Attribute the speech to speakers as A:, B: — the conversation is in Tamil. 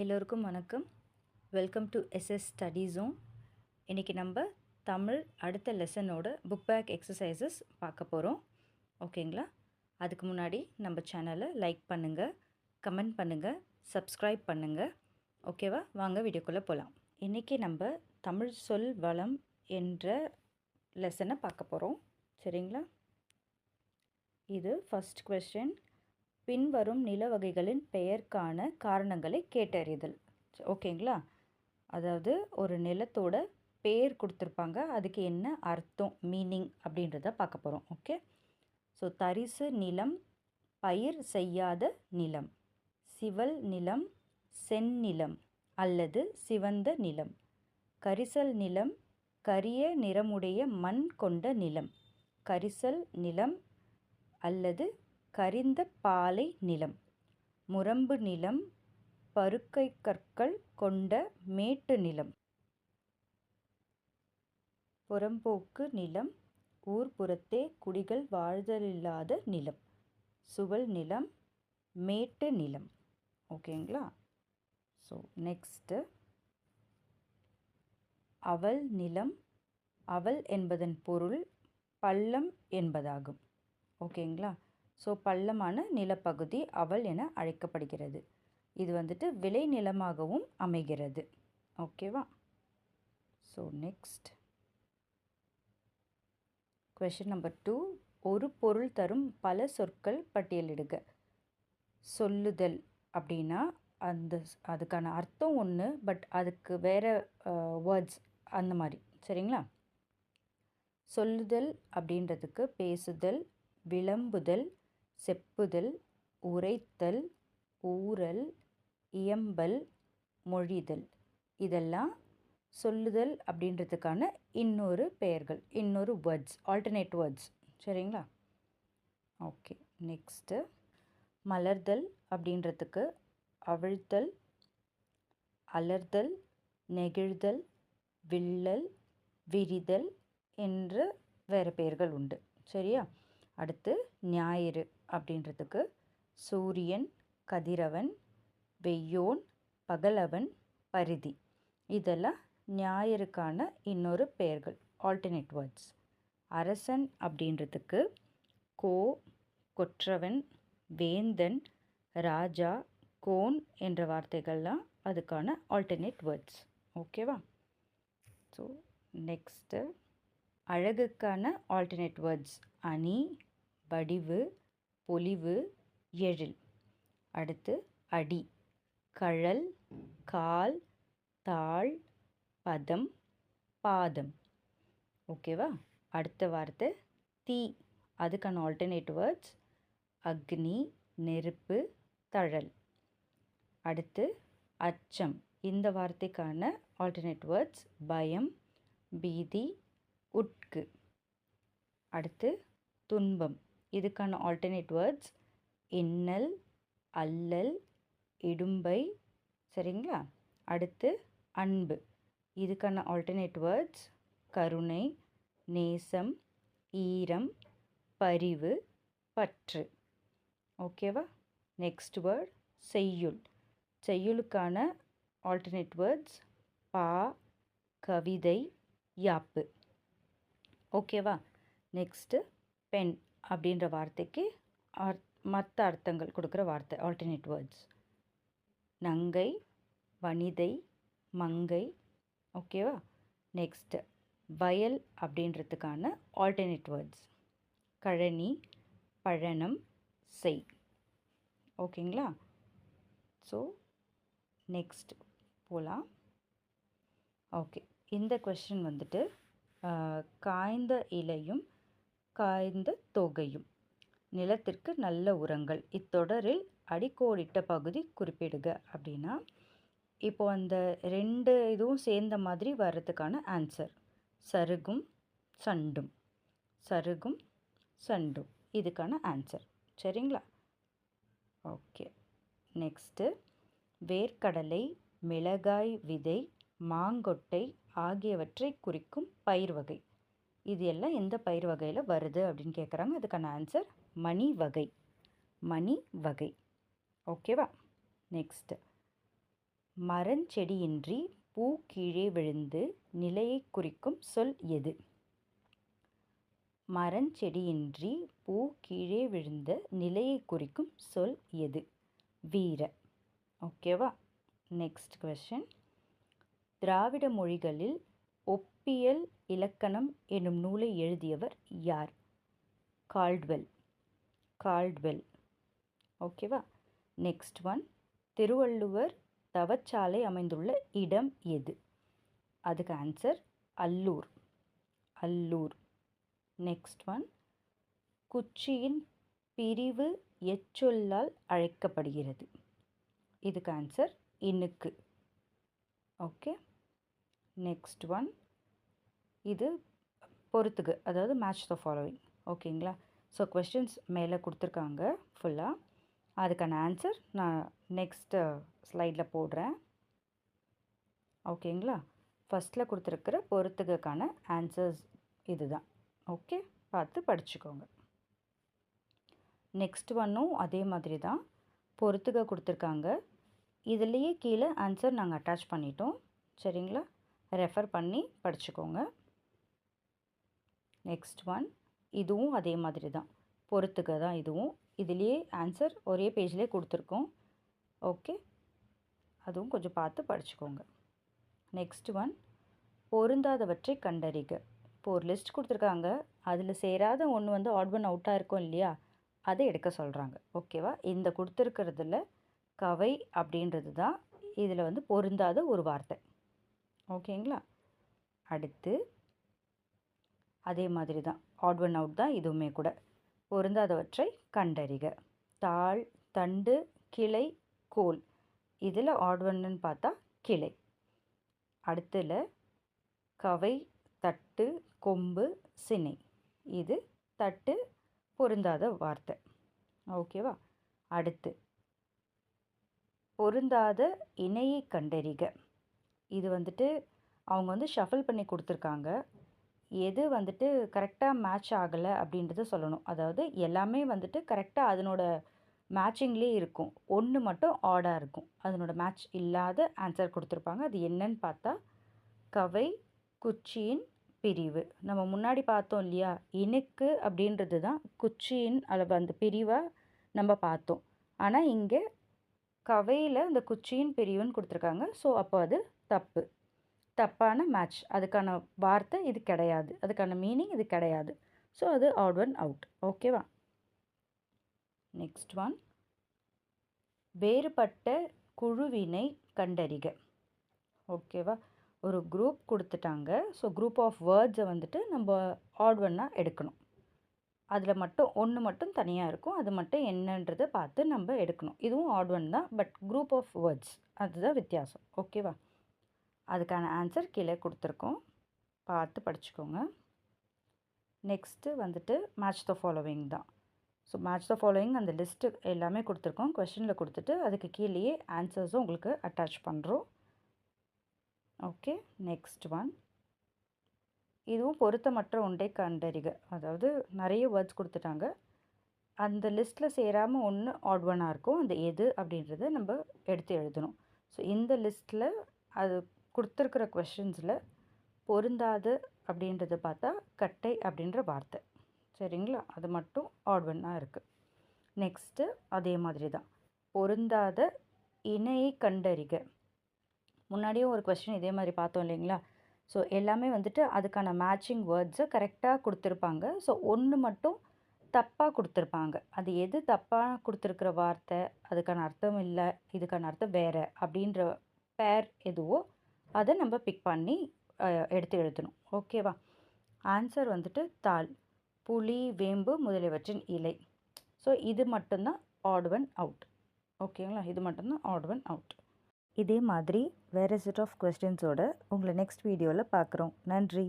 A: எல்லோருக்கும் வணக்கம். Welcome to SS study zone. இன்றைக்கி நம்ம தமிழ் அடுத்த லெசனோட புக் பேக் எக்ஸசைசஸ் பார்க்க போகிறோம். ஓகேங்களா? அதுக்கு முன்னாடி நம்ம சேனலை லைக் பண்ணுங்கள், கமெண்ட் பண்ணுங்கள், சப்ஸ்கிரைப் பண்ணுங்கள். ஓகேவா? வாங்க வீடியோக்குள்ளே போகலாம். இன்றைக்கி நம்ம தமிழ் சொல் வளம் என்ற லெசனை பார்க்க போகிறோம். சரிங்களா? இது ஃபஸ்ட் கொஸ்டின். பின்வரும் நில வகைகளின் பெயர்க்கான காரணங்களை கேட்டறிதல். ஓகேங்களா? அதாவது ஒரு நிலத்தோட பேர் கொடுத்துருப்பாங்க, அதுக்கு என்ன அர்த்தம், மீனிங் அப்படின்றத பார்க்க போகிறோம். ஓகே. ஸோ தரிசு நிலம், பயிர் செய்யாத நிலம், சிவல் நிலம், செந்நிலம் அல்லது சிவந்த நிலம், கரிசல் நிலம், கரிய நிறமுடைய மண் கொண்ட நிலம், கரிசல் நிலம் அல்லது கரிந்த பாலை நிலம், முரம்பு நிலம், பருக்கை கற்கள் கொண்ட மேட்டு நிலம், புறம்போக்கு நிலம், ஊர்புறத்தே குடிகள் வாழ்தலில்லாத நிலம், சுவல் நிலம், மேட்டு நிலம். ஓகேங்களா? ஸோ நெக்ஸ்ட்டு அவல் நிலம். அவல் என்பதன் பொருள் பள்ளம் என்பதாகும். ஓகேங்களா? ஸோ பள்ளமான நிலப்பகுதி அவல் என அழைக்கப்படுகிறது. இது விளை நிலமாகவும் அமைகிறது. ஓகேவா? So next question number 2. ஒரு பொருள் தரும் பல சொற்கள் பட்டியலிடுக. சொல்லுதல் அப்படின்னா அதுக்கான அர்த்தம் ஒன்று, பட் அதுக்கு வேறு வேர்ட்ஸ் அந்த மாதிரி. சரிங்களா? சொல்லுதல் அப்படின்றதுக்கு பேசுதல், விளம்புதல், செப்புதல், உரைத்தல், ஊறல், இயம்பல், மொழிதல், இதெல்லாம் சொல்லுதல் அப்படின்றதுக்கான இன்னொரு பெயர்கள், இன்னொரு வேர்ட்ஸ், ஆல்டர்னேட் வேர்ட்ஸ். சரிங்களா? ஓகே. நெக்ஸ்ட்டு மலர்தல் அப்படின்றதுக்கு அவிழ்த்தல், அலர்தல், நெகிழ்தல், வில்லல், விரிதல் என்று வேறு பெயர்கள் உண்டு. சரியா? அடுத்து ஞாயிறு அப்படின்றதுக்கு சூரியன், கதிரவன், வெய்யோன், பகலவன், பரிதி, இதெல்லாம் ஞாயிறுக்கான இன்னொரு பெயர்கள், ஆல்டர்னேட் வேர்ட்ஸ். அரசன் அப்படின்றதுக்கு கோ, கொற்றவன், வேந்தன், ராஜா, கோன் என்ற வார்த்தைகள்லாம் அதுக்கான ஆல்டர்னேட் வேர்ட்ஸ். ஓகேவா? ஸோ நெக்ஸ்ட்டு அழகுக்கான ஆல்டர்னேட் வேர்ட்ஸ் அணி, வடிவு, பொலிவு, எழில். அடுத்து அடி, கழல், கால், தாள், பதம், பாதம். ஓகேவா? அடுத்த வார்த்தை தீ, அதுக்கான ஆல்டர்னேட் வேர்ட்ஸ் அக்னி, நெருப்பு, தழல். அடுத்து அச்சம், இந்த வார்த்தைக்கான ஆல்டர்னேட் வேர்ட்ஸ் பயம், பீதி, உட்கு. அடுத்து துன்பம், இதுக்கான ஆல்டர்னேட் வேர்ட்ஸ் இன்னல், அல்லல், இடும்பை. சரிங்களா? அடுத்து அன்பு, இதுக்கான ஆல்டர்னேட் வேர்ட்ஸ் கருணை, நேசம், ஈரம், பரிவு, பற்று. ஓகேவா? நெக்ஸ்ட் வேர்ட் செய்யுள். செய்யுளுக்கான ஆல்டர்னேட் வேர்ட்ஸ் பா, கவிதை, யாப்பு. ஓகேவா? நெக்ஸ்ட்டு பெண் அப்படின்ற வார்த்தைக்கு மற்ற அர்த்தங்கள் கொடுக்குற வார்த்தை, ஆல்டர்னேட் வேர்ட்ஸ் நங்கை, வனிதை, மங்கை. ஓகேவா? நெக்ஸ்ட்டு வயல் அப்படின்றதுக்கான ஆல்டர்னேட் வேர்ட்ஸ் கழனி, பழனம், செய். ஓகேங்களா? ஸோ நெக்ஸ்ட் போகலாம். ஓகே. இந்த கொஸ்டின் காய்ந்த இலையும் காய்ந்த தொகையும் நிலத்திற்கு நல்ல உரங்கள், இத்தொடரில் அடிக்கோடிட்ட பகுதி குறிப்பிடுக அப்படின்னா, இப்போ அந்த ரெண்டு இதுவும் சேர்ந்த மாதிரி வர்றதுக்கான ஆன்சர் சருகும் சண்டும், சருகும் சண்டும், இதுக்கான ஆன்சர். சரிங்களா? ஓகே. நெக்ஸ்ட்டு வேர்க்கடலை, மிளகாய் விதை, மாங்கொட்டை ஆகியவற்றை குறிக்கும் பயிர் வகை. இது எல்லாம் எந்த பயிர் வகையில் வருது அப்படின்னு கேட்குறாங்க. அதுக்கான ஆன்சர் மணி வகை, மணி வகை. ஓகேவா? நெக்ஸ்ட்டு மரஞ்செடியின்றி பூ கீழே விழுந்து நிலையை குறிக்கும் சொல் எது? மரஞ்செடியின்றி பூ கீழே விழுந்த நிலையை குறிக்கும் சொல் எது? வீர. ஓகேவா? Next question. திராவிட மொழிகளில் ஒப்பியல் இலக்கணம் என்னும் நூலை எழுதியவர் யார்? கால்ட்வெல். கால்ட்வெல். ஓகேவா? Next one. திருவள்ளுவர் தவச்சாலை அமைந்துள்ள இடம் எது? அதுக்கு answer Allur. Allur. Next one. குச்சியின் பிரிவு எச்சொல்லால் அழைக்கப்படுகிறது? இதுக்கு ஆன்சர் இணுக்கு. ஓகே. Next one. இது பொறுத்துக்கு, அதாவது மேட்ச் த ஃபாலோவிங். ஓகேங்களா? ஸோ கொஸ்டின்ஸ் மேலே கொடுத்துருக்காங்க ஃபுல்லாக. அதுக்கான ஆன்சர் நான் நெக்ஸ்ட்டு ஸ்லைடில் போடுறேன். ஓகேங்களா? ஃபஸ்ட்டில் கொடுத்துருக்கிற பொறுத்துக்கான ஆன்சர்ஸ் இதுதான். ஓகே, பார்த்து படிச்சுக்கோங்க. நெக்ஸ்ட் ஒன்னும் அதே மாதிரி தான். பொறுத்துக்க கொடுத்துருக்காங்க. இதுலேயே கீழே ஆன்சர் நாங்கள் அட்டாச் பண்ணிட்டோம். சரிங்களா? ரெஃபர் பண்ணி படிச்சுக்கோங்க. Next one. இதுவும் அதே மாதிரி தான். பொறுத்துக்க தான் இதுவும். இதுலேயே ஆன்சர் ஒரே பேஜ்லேயே கொடுத்துருக்கோம். ஓகே, அதுவும் கொஞ்சம் பார்த்து படிச்சுக்கோங்க. Next one. பொருந்தாதவற்றை கண்டறிக. இப்போ ஒரு லிஸ்ட் கொடுத்துருக்காங்க. அதில் சேராத ஒன்று வந்து ஆட் ஒன் அவுட்டாக இருக்கும் இல்லையா? அதை எடுக்க சொல்கிறாங்க. ஓகேவா? இந்த கொடுத்துருக்கிறதுல கவை அப்படின்றது தான் இதில் வந்து பொருந்தாத ஒரு வார்த்தை. ஓகேங்களா? அடுத்து அதே மாதிரி தான், ஆட் ஒன் அவுட் தான் இதுவுமே கூட. பொருந்தாதவற்றை கண்டறிக. தாள், தண்டு, கிளை, கோல். இதில் ஆட் ஒன்னு பார்த்தா கிளை. அடுத்துல கவை, தட்டு, கொம்பு, சினை. இது தட்டு பொருந்தாத வார்த்தை. ஓகேவா? அடுத்து பொருந்தாத இணையை கண்டறிக. இது வந்துட்டு அவங்க வந்து ஷஃபில் பண்ணி கொடுத்துருக்காங்க. எது வந்துட்டு கரெக்டாக மேட்ச் ஆகலை அப்படின்றத சொல்லணும். அதாவது எல்லாமே வந்துட்டு கரெக்டாக அதனோட மேட்சிங்லேயே இருக்கும். ஒன்று மட்டும் ஆடாக இருக்கும். அதனோட மேட்ச் இல்லாத ஆன்சர் கொடுத்துருப்பாங்க. அது என்னன்னு பார்த்தா கவை, குச்சியின் பிரிவு. நம்ம முன்னாடி பார்த்தோம் இல்லையா? இணுக்கு அப்படின்றது தான் குச்சியின் அளவு, அந்த பிரிவை நம்ம பார்த்தோம். ஆனால் இங்கே கவையில் அந்த குச்சியின் பிரிவுன்னு கொடுத்துருக்காங்க. ஸோ அப்போ அது தப்பு, தப்பான மேட்ச். அதுக்கான வார்த்தை இது கிடையாது, அதுக்கான மீனிங் இது கிடையாது. ஸோ அது ஆட் ஒன் அவுட். ஓகேவா? Next one. வேறுபட்ட குழுவினை கண்டறிக. ஓகேவா? ஒரு குரூப் கொடுத்துட்டாங்க. ஸோ குரூப் ஆஃப் வேர்ட்ஸை வந்துட்டு நம்ம ஆட் ஒன்னாக எடுக்கணும். அதில் மட்டும் ஒன்று மட்டும் தனியாக இருக்கும். அது மட்டும் என்னன்றதை பார்த்து நம்ம எடுக்கணும். இதுவும் ஆட் ஒன் தான், பட் குரூப் ஆஃப் வேர்ட்ஸ் அதுதான் வித்தியாசம். ஓகேவா? அதுக்கான ஆன்சர் கீழே கொடுத்துருக்கோம், பார்த்து படிச்சுக்கோங்க. நெக்ஸ்ட்டு வந்துட்டு மேட்ச் த ஃபாலோவிங் தான். ஸோ மேட்ச் த ஃபாலோவிங் அந்த லிஸ்ட்டு எல்லாமே கொடுத்துருக்கோம். கொஸ்டினில் கொடுத்துட்டு அதுக்கு கீழேயே ஆன்சர்ஸும் உங்களுக்கு அட்டாச் பண்ணுறோம். ஓகே. Next one. இதுவும் பொருத்தமற்ற ஒன்றை கண்டறிக. அதாவது நிறைய வேர்ட்ஸ் கொடுத்துட்டாங்க. அந்த லிஸ்ட்டில் சேராமல் ஒன்று ஆட் ஒன்னாக இருக்கும். அந்த எது அப்படின்றத நம்ம எடுத்து எழுதணும். ஸோ இந்த லிஸ்ட்டில் அது கொடுத்துருக்கிற கொஷின்ஸில் பொருந்தாது அப்படின்றத பார்த்தா கட்டை அப்படின்ற வார்த்தை. சரிங்களா? அது மட்டும் ஆட் ஒன்னாக இருக்குது. நெக்ஸ்ட்டு அதே மாதிரி தான். பொருந்தாத இணையை கண்டறிக. முன்னாடியும் ஒரு கொஸ்டின் இதே மாதிரி பார்த்தோம் இல்லைங்களா? ஸோ எல்லாமே வந்துட்டு அதுக்கான மேட்சிங் வேர்ட்ஸை கரெக்டாக கொடுத்துருப்பாங்க. ஸோ ஒன்று மட்டும் தப்பாக கொடுத்துருப்பாங்க. அது எது தப்பாக கொடுத்துருக்குற வார்த்தை, அதுக்கான அர்த்தம் இல்லை, இதுக்கான அர்த்தம் வேறு அப்படின்ற பேர் எதுவோ அதை நம்ம பிக் பண்ணி எடுத்து எழுதணும். ஓகேவா? ஆன்சர் வந்துட்டு தாள், புளி, வேம்பு முதலியவற்றின் இலை. ஸோ இது மட்டும்தான் ஆட் ஒன் அவுட். ஓகேங்களா? இது மட்டும்தான் ஆட் ஒன் அவுட். இதே மாதிரி வேறு செட் ஆஃப் கொஸ்டின்ஸோடு உங்களை நெக்ஸ்ட் வீடியோவில் பார்க்குறோம். நன்றி.